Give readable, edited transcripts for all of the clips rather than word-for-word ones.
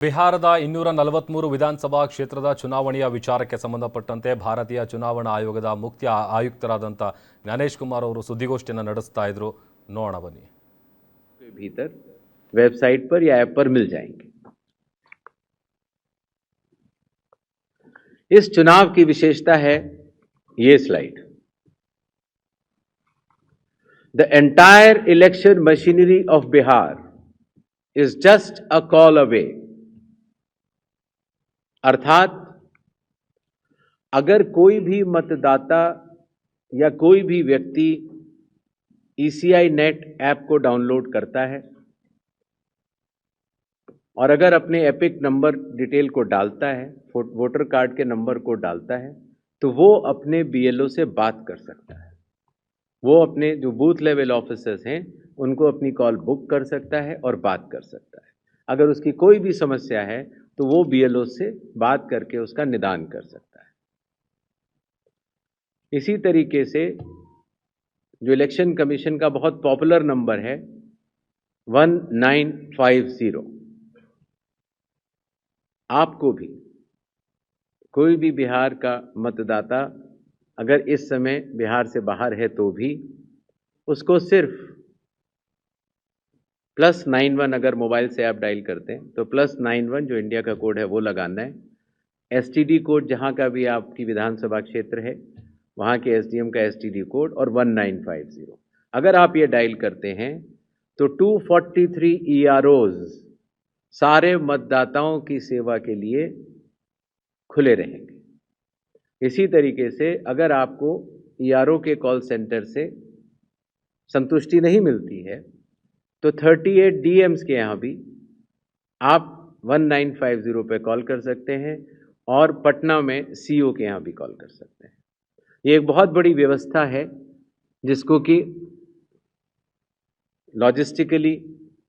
ಬಿಹಾರದ 243 ವಿಧಾನಸಭಾ ಕ್ಷೇತ್ರದ ಚುನಾವಣೆಯ ವಿಚಾರಕ್ಕೆ ಸಂಬಂಧಪಟ್ಟಂತೆ ಭಾರತೀಯ ಚುನಾವಣಾ ಆಯೋಗದ ಮುಖ್ಯ ಆಯುಕ್ತರಾದಂಥ ಜ್ಞಾನೇಶ್ ಕುಮಾರ್ ಅವರು ಸುದ್ದಿಗೋಷ್ಠಿಯನ್ನು ನಡೆಸ್ತಾ ಇದ್ರು. ನೋಡೋಣ ಬನ್ನಿ. भीतर वेबसाइट पर या ऐप पर मिल जाएंगे. इस चुनाव की विशेषता है ये slide. The entire election machinery of Bihar is just a call away. अर्थात अगर कोई भी मतदाता या कोई भी व्यक्ति ECI नेट ऐप को डाउनलोड करता है और अगर अपने एपिक नंबर डिटेल को डालता है, वोटर कार्ड के नंबर को डालता है, तो वो अपने BLO से बात कर सकता है. वो अपने जो बूथ लेवल ऑफिसर्स हैं उनको अपनी कॉल बुक कर सकता है और बात कर सकता है. अगर उसकी कोई भी समस्या है तो वो BLO से बात करके उसका निदान कर सकता है. इसी तरीके से जो इलेक्शन कमीशन का बहुत पॉपुलर नंबर है 1950, आपको भी कोई भी बिहार का मतदाता अगर इस समय बिहार से बाहर है तो भी उसको सिर्फ +91 अगर मोबाइल से आप डायल करते हैं तो +91 जो इंडिया का कोड है वो लगाना है. STD कोड जहां का भी आपकी विधानसभा क्षेत्र है वहां के SDM का STD कोड और 1950 अगर आप ये डायल करते हैं तो 243 EROs सारे मतदाताओं की सेवा के लिए खुले रहेंगे. इसी तरीके से अगर आपको ERO के कॉल सेंटर से संतुष्टि नहीं मिलती है तो 38 DMs के यहाँ भी आप 1950 पे कॉल कर सकते हैं और पटना में CO के यहाँ भी कॉल कर सकते हैं. ये एक बहुत बड़ी व्यवस्था है जिसको कि लॉजिस्टिकली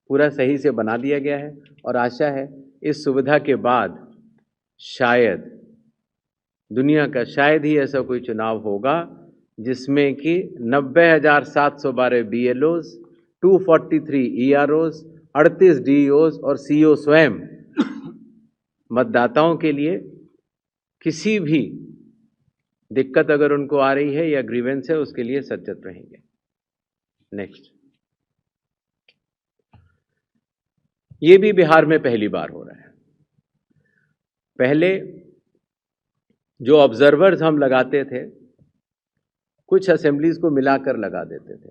पूरा सही से बना दिया गया है और आशा है इस सुविधा के बाद शायद दुनिया का शायद ही ऐसा कोई चुनाव होगा जिसमें कि 90,712 BLOs, 243 EROs, 38 DEOs और CO स्वयं मतदाताओं के लिए किसी भी दिक्कत अगर उनको आ रही है या ग्रीवेंस है उसके लिए सचेत रहेंगे. नेक्स्ट. ये भी बिहार में पहली बार हो रहा है. पहले जो ऑब्जर्वर्स हम लगाते थे कुछ असेंबलीज को मिलाकर लगा देते थे,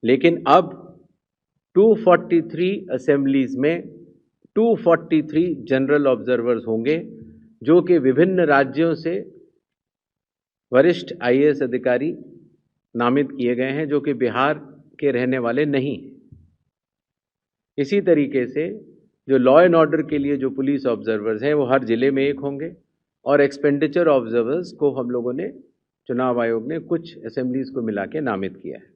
लेकिन अब 243 असेंबलीज में 243 जनरल ऑब्जर्वर्स होंगे जो कि विभिन्न राज्यों से वरिष्ठ IAS अधिकारी नामित किए गए हैं जो कि बिहार के रहने वाले नहीं हैं. इसी तरीके से जो लॉ एंड ऑर्डर के लिए जो पुलिस ऑब्जर्वर्स हैं वो हर जिले में एक होंगे और एक्सपेंडिचर ऑब्जर्वर्स को हम लोगों ने चुनाव आयोग ने कुछ असेंबलीज को मिला के नामित किया है.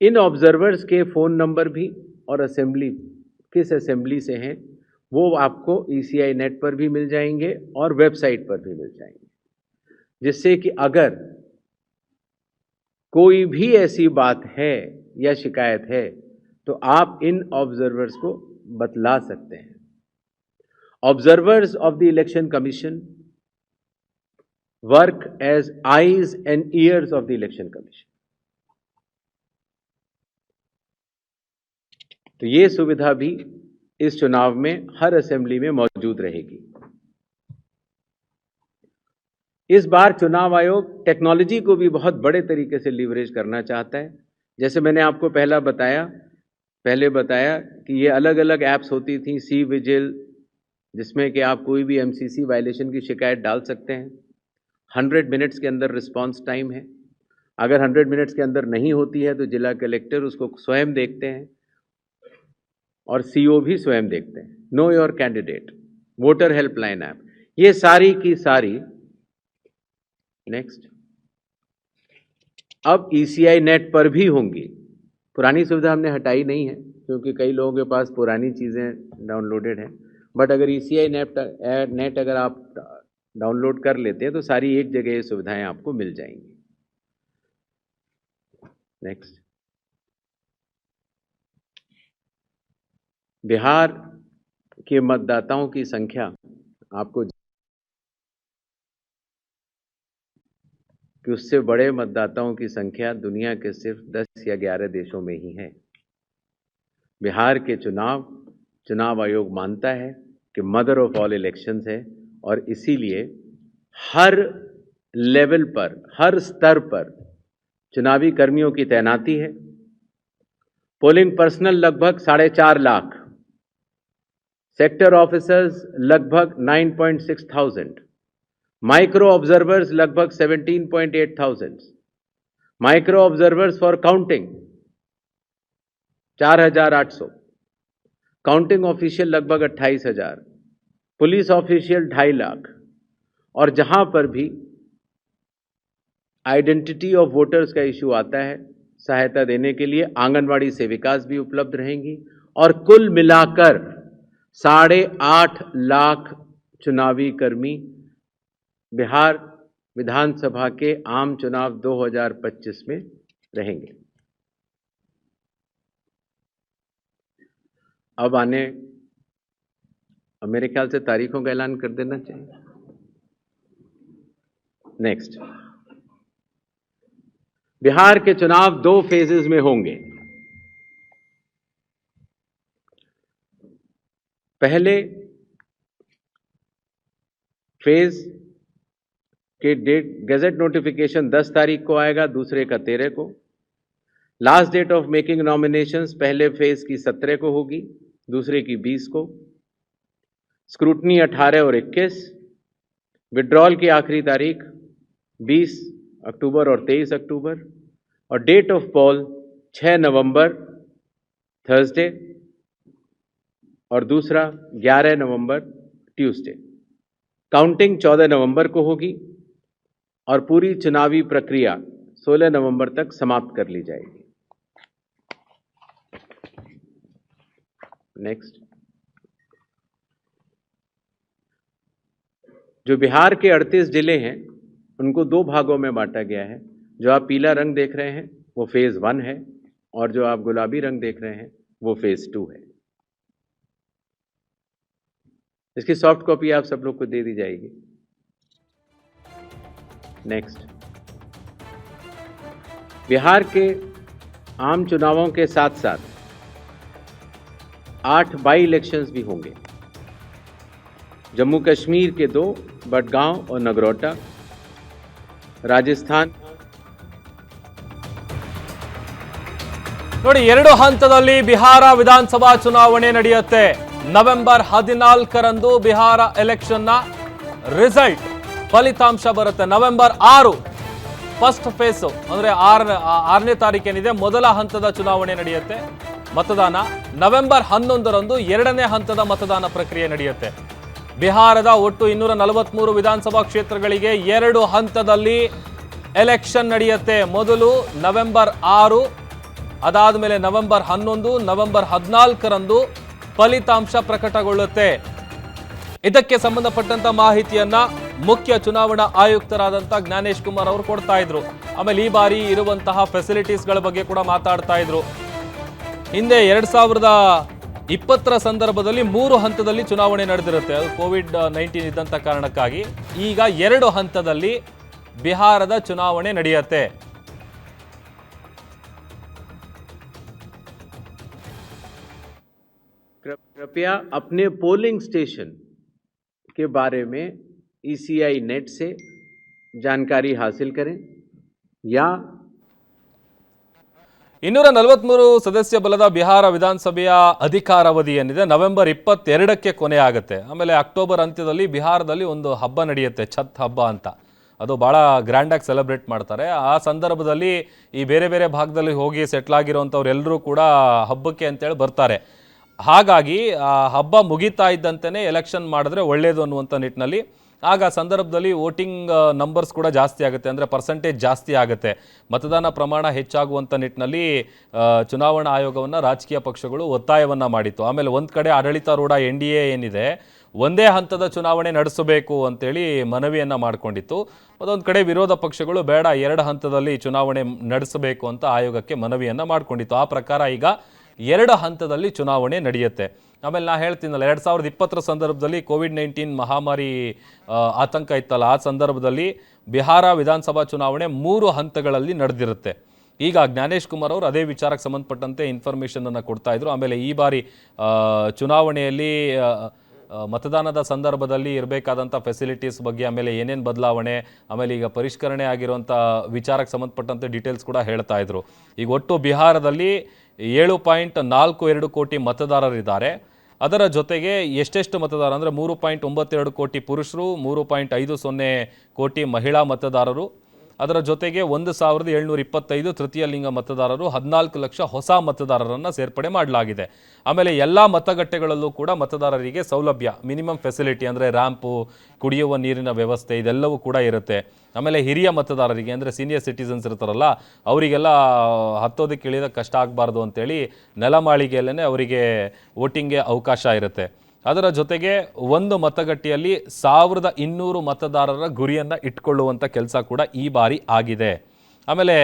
इन ऑब्जर्वर्स के फ़ोन नंबर भी और असेंबली किस असेंबली से हैं वो आपको ECI नेट पर भी मिल जाएंगे और वेबसाइट पर भी मिल जाएंगे, जिससे कि अगर कोई भी ऐसी बात है या शिकायत है तो आप इन ऑब्जर्वर्स को बतला सकते हैं. Observers of the election commission work as eyes and ears of the election commission. तो ये सुविधा भी इस चुनाव में हर असेंबली में मौजूद रहेगी. इस बार चुनाव आयोग टेक्नोलॉजी को भी बहुत बड़े तरीके से लीवरेज करना चाहता है. जैसे मैंने आपको पहले बताया कि ये अलग अलग ऐप्स होती थी, सी विजिल, जिसमें कि आप कोई भी MCC वायलेशन की शिकायत डाल सकते हैं. 100 मिनट्स के अंदर रिस्पांस टाइम है. अगर 100 मिनट्स के अंदर नहीं होती है तो जिला कलेक्टर उसको स्वयं देखते हैं और CO भी स्वयं देखते हैं. Know your candidate, voter helpline app, ये सारी की सारी. नेक्स्ट. अब ECI नेट पर भी होंगी. पुरानी सुविधा हमने हटाई नहीं है क्योंकि कई लोगों के पास पुरानी चीज़ें डाउनलोडेड हैं, बट अगर ECI नेट अगर आप डाउनलोड कर लेते हैं तो सारी एक जगह ये सुविधाएं आपको मिल जाएंगी. नेक्स्ट. बिहार के मतदाताओं की संख्या आपको कि उससे बड़े मतदाताओं की संख्या दुनिया के सिर्फ 10 या 11 देशों में ही है। बिहार के चुनाव आयोग मानता है कि मदर ऑफ ऑल इलेक्शंस है और इसीलिए हर लेवल पर, हर स्तर पर चुनावी कर्मियों की तैनाती है। पोलिंग पर्सनल लगभग 4.5 लाख, सेक्टर ऑफिसर्स लगभग 9.6,000, माइक्रो ऑब्जर्वर्स लगभग 17.8,000, micro observers for counting 4,800, counting official लगभग 28,000, पुलिस ऑफिशियल 2.5 लाख, और जहां पर भी आइडेंटिटी ऑफ वोटर्स का इशू आता है, सहायता देने के लिए आंगनवाड़ी सेविकास भी उपलब्ध रहेंगी और कुल मिलाकर 8.5 लाख चुनावी कर्मी बिहार विधानसभा के आम चुनाव 2025 में रहेंगे। अब मेरे ख्याल से तारीखों का ऐलान कर देना चाहिए। नेक्स्ट, बिहार के चुनाव 2 फेजेस में होंगे। पहले फेज के डेट गैजेट नोटिफिकेशन 10 तारीख को आएगा, दूसरे का 13 को। Last date of making nominations पहले फेज की 17 को होगी, दूसरे की 20 को। स्क्रूटनी 18 और 21। विड्रॉल की आखिरी तारीख 20 अक्टूबर और 23 अक्टूबर, और डेट ऑफ पोल 6 नवंबर थर्सडे और दूसरा 11 नवंबर ट्यूसडे। काउंटिंग 14 नवंबर को होगी और पूरी चुनावी प्रक्रिया 16 नवंबर तक समाप्त कर ली जाएगी। नेक्स्ट, जो बिहार के 38 जिले हैं उनको 2 भागों में बांटा गया है। जो आप पीला रंग देख रहे हैं वो फेज 1 है और जो आप गुलाबी रंग देख रहे हैं वो फेज 2 है। इसकी सॉफ्ट कॉपी आप सब लोग को दे दी जाएगी। नेक्स्ट, बिहार के आम चुनावों के साथ साथ 8 बाई इलेक्शंस भी होंगे। जम्मू कश्मीर के 2, बडगांव और नगरोटा। राजस्थान ನೋಡಿ, 2 ಹಂತದಲ್ಲಿ ಬಿಹಾರ ವಿಧಾನಸಭಾ ಚುನಾವಣೆ ನಡೆಯುತ್ತೆ. ನವೆಂಬರ್ 14ರಂದು ಬಿಹಾರ ಎಲೆಕ್ಷನ್ನ ರಿಸಲ್ಟ್ ಫಲಿತಾಂಶ ಬರುತ್ತೆ. ನವೆಂಬರ್ 6 ಫಸ್ಟ್ ಫೇಸ್ ಅಂದ್ರೆ 6ನೇ ತಾರೀಕೇನಿದೆ ಮೊದಲ ಹಂತದ ಚುನಾವಣೆ ನಡೆಯುತ್ತೆ. ಮತದಾನ ನವೆಂಬರ್ 11ರಂದು 2ನೇ ಹಂತದ ಮತದಾನ ಪ್ರಕ್ರಿಯೆ ನಡೆಯುತ್ತೆ. ಬಿಹಾರದ ಒಟ್ಟು 243 ವಿಧಾನಸಭಾ ಕ್ಷೇತ್ರಗಳಿಗೆ 2 ಹಂತದಲ್ಲಿ ಎಲೆಕ್ಷನ್ ನಡೆಯುತ್ತೆ. ಮೊದಲು ನವೆಂಬರ್ 6, ಅದಾದ ಮೇಲೆ ನವೆಂಬರ್ 11, ನವೆಂಬರ್ 14ರಂದು ಫಲಿತಾಂಶ ಪ್ರಕಟಗೊಳ್ಳುತ್ತೆ. ಇದಕ್ಕೆ ಸಂಬಂಧಪಟ್ಟಂತ ಮಾಹಿತಿಯನ್ನ ಮುಖ್ಯ ಚುನಾವಣಾ ಆಯುಕ್ತರಾದಂಥ ಜ್ಞಾನೇಶ್ ಕುಮಾರ್ ಅವರು ಕೊಡ್ತಾ ಇದ್ರು. ಆಮೇಲೆ ಈ ಬಾರಿ ಇರುವಂತಹ ಫೆಸಿಲಿಟೀಸ್ಗಳ ಬಗ್ಗೆ ಕೂಡ ಮಾತಾಡ್ತಾ ಇದ್ರು. ಹಿಂದೆ 2020ರ ಸಂದರ್ಭದಲ್ಲಿ 3 ಹಂತದಲ್ಲಿ ಚುನಾವಣೆ ನಡೆದಿರುತ್ತೆ. ಅದು ಕೋವಿಡ್-19 ಇದ್ದಂಥ ಕಾರಣಕ್ಕಾಗಿ ಈಗ 2 ಹಂತದಲ್ಲಿ ಬಿಹಾರದ ಚುನಾವಣೆ ನಡೆಯುತ್ತೆ. कृपया अपने पोलिंग स्टेशन के बारे में ECI नेट से जानकारी हासिल करें या 243 ಸದಸ್ಯ ಬಲದ ಬಿಹಾರ ವಿಧಾನಸಭೆಯ ಅಧಿಕಾರಾವಧಿ ಏನಿದೆ ನವೆಂಬರ್ 22ಕ್ಕೆ ಕೊನೆ ಆಗುತ್ತೆ. ಆಮೇಲೆ ಅಕ್ಟೋಬರ್ ಅಂತ್ಯದಲ್ಲಿ ಬಿಹಾರದಲ್ಲಿ ಒಂದು ಹಬ್ಬ ನಡೆಯುತ್ತೆ, ಛತ್ ಹಬ್ಬ ಅಂತ. ಅದು ಭಾಳ ಗ್ರ್ಯಾಂಡಾಗಿ ಸೆಲೆಬ್ರೇಟ್ ಮಾಡ್ತಾರೆ. ಆ ಸಂದರ್ಭದಲ್ಲಿ ಈ ಬೇರೆ ಬೇರೆ ಭಾಗದಲ್ಲಿ ಹೋಗಿ ಸೆಟ್ಲ್ ಆಗಿರೋಂಥವ್ರು ಎಲ್ಲರೂ ಕೂಡ ಹಬ್ಬಕ್ಕೆ ಅಂತೇಳಿ ಬರ್ತಾರೆ. ಹಾಗಾಗಿ ಆ ಹಬ್ಬ ಮುಗಿತಾ ಇದ್ದಂತೆಯೇ ಎಲೆಕ್ಷನ್ ಮಾಡಿದ್ರೆ ಒಳ್ಳೆಯದು ಅನ್ನುವಂಥ ನಿಟ್ಟಿನಲ್ಲಿ ಆಗ ಸಂದರ್ಭದಲ್ಲಿ ವೋಟಿಂಗ್ ನಂಬರ್ಸ್ ಕೂಡ ಜಾಸ್ತಿ ಆಗುತ್ತೆ, ಅಂದರೆ ಪರ್ಸೆಂಟೇಜ್ ಜಾಸ್ತಿ ಆಗುತ್ತೆ, ಮತದಾನ ಪ್ರಮಾಣ ಹೆಚ್ಚಾಗುವಂಥ ನಿಟ್ಟಿನಲ್ಲಿ ಚುನಾವಣಾ ಆಯೋಗವನ್ನು ರಾಜಕೀಯ ಪಕ್ಷಗಳು ಒತ್ತಾಯವನ್ನು ಮಾಡಿತ್ತು. ಆಮೇಲೆ ಒಂದು ಕಡೆ ಆಡಳಿತಾರೂಢ NDA ಏನಿದೆ ಒಂದೇ ಹಂತದ ಚುನಾವಣೆ ನಡೆಸಬೇಕು ಅಂತೇಳಿ ಮನವಿಯನ್ನು ಮಾಡಿಕೊಂಡಿತ್ತು. ಅದೊಂದು ಕಡೆ ವಿರೋಧ ಪಕ್ಷಗಳು ಬೇಡ 2 ಹಂತದಲ್ಲಿ ಚುನಾವಣೆ ನಡೆಸಬೇಕು ಅಂತ ಆಯೋಗಕ್ಕೆ ಮನವಿಯನ್ನು ಮಾಡಿಕೊಂಡಿತ್ತು. ಆ ಪ್ರಕಾರ ಈಗ 2 ಹಂತದಲ್ಲಿ ಚುನಾವಣೆ ನಡೆಯುತ್ತೆ. ಆಮೇಲೆ ನಾ ಹೇಳ್ತೀನಲ್ಲ 2020 ಸಂದರ್ಭದಲ್ಲಿ ಕೋವಿಡ್-19 ಮಹಾಮಾರಿ ಆತಂಕ ಇತ್ತಲ್ಲ, ಆ ಸಂದರ್ಭದಲ್ಲಿ ಬಿಹಾರ ವಿಧಾನಸಭಾ ಚುನಾವಣೆ 3 ಹಂತಗಳಲ್ಲಿ ನಡೆದಿರುತ್ತೆ. ಈಗ ಜ್ಞಾನೇಶ್ ಕುಮಾರ್ ಅವರು ಅದೇ ವಿಚಾರಕ್ಕೆ ಸಂಬಂಧಪಟ್ಟಂತೆ ಇನ್ಫಾರ್ಮೇಷನನ್ನು ಕೊಡ್ತಾ ಇದ್ರು. ಆಮೇಲೆ ಈ ಬಾರಿ ಚುನಾವಣೆಯಲ್ಲಿ ಮತದಾನದ ಸಂದರ್ಭದಲ್ಲಿ ಇರಬೇಕಾದಂಥ ಫೆಸಿಲಿಟೀಸ್ ಬಗ್ಗೆ, ಆಮೇಲೆ ಏನೇನು ಬದಲಾವಣೆ, ಆಮೇಲೆ ಈಗ ಪರಿಷ್ಕರಣೆ ಆಗಿರುವಂಥ ವಿಚಾರಕ್ಕೆ ಸಂಬಂಧಪಟ್ಟಂತೆ ಡೀಟೇಲ್ಸ್ ಕೂಡ ಹೇಳ್ತಾ ಇದ್ರು. ಈಗ ಒಟ್ಟು ಬಿಹಾರದಲ್ಲಿ 7.42 ಕೋಟಿ ಮತದಾರರಿದ್ದಾರೆ. ಅದರ ಜೊತೆಗೆ ಎಷ್ಟೆಷ್ಟು ಮತದಾರ ಅಂದರೆ 3.92 ಕೋಟಿ ಪುರುಷರು, 3.50 ಕೋಟಿ ಮಹಿಳಾ ಮತದಾರರು, ಅದರ ಜೊತೆಗೆ 1725 ತೃತೀಯ ಲಿಂಗ ಮತದಾರರು, 14 ಲಕ್ಷ ಹೊಸ ಮತದಾರರನ್ನು ಸೇರ್ಪಡೆ ಮಾಡಲಾಗಿದೆ. ಆಮೇಲೆ ಎಲ್ಲ ಮತಗಟ್ಟೆಗಳಲ್ಲೂ ಕೂಡ ಮತದಾರರಿಗೆ ಸೌಲಭ್ಯ, ಮಿನಿಮಮ್ ಫೆಸಿಲಿಟಿ ಅಂದರೆ ರ್ಯಾಂಪು, ಕುಡಿಯುವ ನೀರಿನ ವ್ಯವಸ್ಥೆ ಇದೆಲ್ಲವೂ ಕೂಡ ಇರುತ್ತೆ. ಆಮೇಲೆ ಹಿರಿಯ ಮತದಾರರಿಗೆ ಅಂದರೆ ಸೀನಿಯರ್ ಸಿಟಿಸನ್ಸ್ ಇರ್ತಾರಲ್ಲ, ಅವರಿಗೆಲ್ಲ ಹತ್ತೋದಕ್ಕೆ ಇಳಿದ ಕಷ್ಟ ಆಗಬಾರ್ದು ಅಂತೇಳಿ ನೆಲಮಾಳಿಗೆಯಲ್ಲೇ ಅವರಿಗೆ ವೋಟಿಂಗ್ಗೆ ಅವಕಾಶ ಇರುತ್ತೆ. ಅದರ ಜೊತೆಗೆ ಒಂದು ಮತಗಟ್ಟೆಯಲ್ಲಿ 1200 ಮತದಾರರ ಗುರಿಯನ್ನು ಇಟ್ಕೊಳ್ಳುವಂಥ ಕೆಲಸ ಕೂಡ ಈ ಬಾರಿ ಆಗಿದೆ. ಆಮೇಲೆ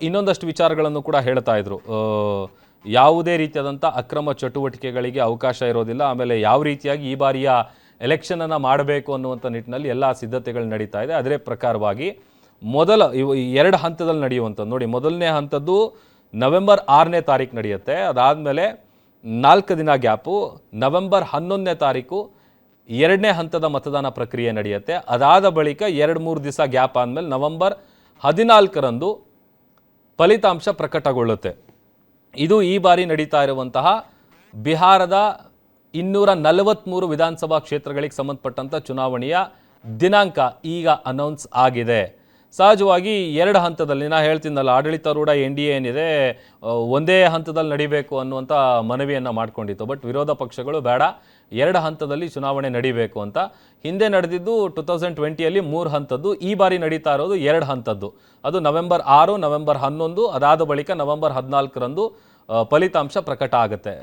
ಇನ್ನೊಂದಷ್ಟು ವಿಚಾರಗಳನ್ನು ಕೂಡ ಹೇಳ್ತಾ ಇದ್ರು. ಯಾವುದೇ ರೀತಿಯಾದಂಥ ಅಕ್ರಮ ಚಟುವಟಿಕೆಗಳಿಗೆ ಅವಕಾಶ ಇರೋದಿಲ್ಲ. ಆಮೇಲೆ ಯಾವ ರೀತಿಯಾಗಿ ಈ ಬಾರಿಯ ಎಲೆಕ್ಷನನ್ನು ಮಾಡಬೇಕು ಅನ್ನುವಂಥ ನಿಟ್ಟಿನಲ್ಲಿ ಎಲ್ಲ ಸಿದ್ಧತೆಗಳು ನಡೀತಾ ಇದೆ. ಅದರ ಪ್ರಕಾರವಾಗಿ ಇವು 2 ಹಂತದಲ್ಲಿ ನಡೆಯುವಂಥದ್ದು ನೋಡಿ. ಮೊದಲನೇ ಹಂತದ್ದು ನವೆಂಬರ್ 6ನೇ ತಾರೀಕು ನಡೆಯುತ್ತೆ. ಅದಾದಮೇಲೆ 4 ದಿನ ಗ್ಯಾಪು, ನವೆಂಬರ್ 11ನೇ ತಾರೀಕು 2ನೇ ಹಂತದ ಮತದಾನ ಪ್ರಕ್ರಿಯೆ ನಡೆಯುತ್ತೆ. ಅದಾದ ಬಳಿಕ 2-3 ದಿವಸ ಗ್ಯಾಪ್ ಆದಮೇಲೆ ನವೆಂಬರ್ 14ರಂದು ಫಲಿತಾಂಶ ಪ್ರಕಟಗೊಳ್ಳುತ್ತೆ. ಇದು ಈ ಬಾರಿ ನಡೀತಾ ಇರುವಂತಹ ಬಿಹಾರದ 243 ವಿಧಾನಸಭಾ ಕ್ಷೇತ್ರಗಳಿಗೆ ಸಂಬಂಧಪಟ್ಟಂಥ ಚುನಾವಣೆಯ ದಿನಾಂಕ ಈಗ ಅನೌನ್ಸ್ ಆಗಿದೆ. ಸಹಜವಾಗಿ 2 ಹಂತದಲ್ಲಿ ನಾ ಹೇಳ್ತೀನಲ್ಲ, ಆಡಳಿತಾರೂಢ NDA ಏನಿದೆ ಒಂದೇ ಹಂತದಲ್ಲಿ ನಡಿಬೇಕು ಅನ್ನುವಂಥ ಮನವಿಯನ್ನು ಮಾಡ್ಕೊಂಡಿತ್ತು. ಬಟ್ ವಿರೋಧ ಪಕ್ಷಗಳು ಬೇಡ, 2 ಹಂತದಲ್ಲಿ ಚುನಾವಣೆ ನಡಿಬೇಕು ಅಂತ. ಹಿಂದೆ ನಡೆದಿದ್ದು 2020ಯಲ್ಲಿ 3 ಹಂತದ್ದು, ಈ ಬಾರಿ ನಡೀತಾ ಇರೋದು 2 ಹಂತದ್ದು. ಅದು ನವೆಂಬರ್ 6, ನವೆಂಬರ್ 11, ಅದಾದ ಬಳಿಕ ನವೆಂಬರ್ 14ರಂದು ಫಲಿತಾಂಶ ಪ್ರಕಟ ಆಗುತ್ತೆ.